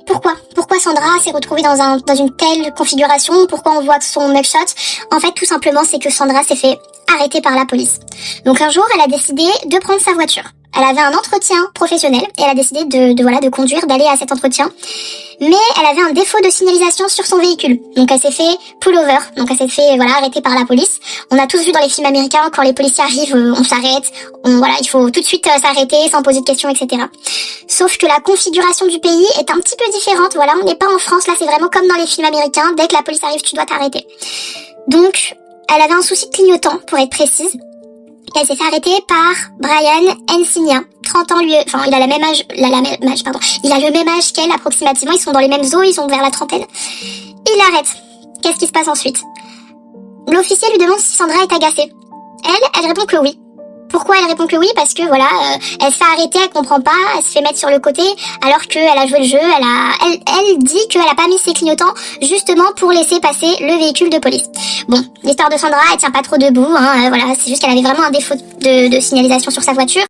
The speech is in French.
Pourquoi Sandra s'est retrouvée dans une telle configuration? Pourquoi on voit son mugshot? En fait, tout simplement, c'est que Sandra s'est fait arrêter par la police. Donc un jour, elle a décidé de prendre sa voiture. Elle avait un entretien professionnel et elle a décidé de conduire, d'aller à cet entretien. Mais elle avait un défaut de signalisation sur son véhicule. Donc elle s'est fait pull over. Donc elle s'est fait arrêter par la police. On a tous vu dans les films américains, quand les policiers arrivent, on s'arrête. Il faut tout de suite s'arrêter sans poser de questions, etc. Sauf que la configuration du pays est un petit peu différente. Voilà, on n'est pas en France. Là, c'est vraiment comme dans les films américains. Dès que la police arrive, tu dois t'arrêter. Donc, elle avait un souci de clignotant, pour être précise. Elle s'est fait arrêter par Brian Encinia, 30 ans lui, enfin il a le même âge qu'elle approximativement, ils sont dans les mêmes eaux, ils sont vers la trentaine. Il l'arrête. Qu'est-ce qui se passe ensuite? L'officier lui demande si Sandra est agacée. Elle répond que oui. Pourquoi elle répond que oui? Parce que elle se fait arrêter, elle comprend pas, elle se fait mettre sur le côté alors qu'elle a joué le jeu, elle dit qu'elle a pas mis ses clignotants justement pour laisser passer le véhicule de police. Bon, l'histoire de Sandra, elle tient pas trop debout, c'est juste qu'elle avait vraiment un défaut de signalisation sur sa voiture.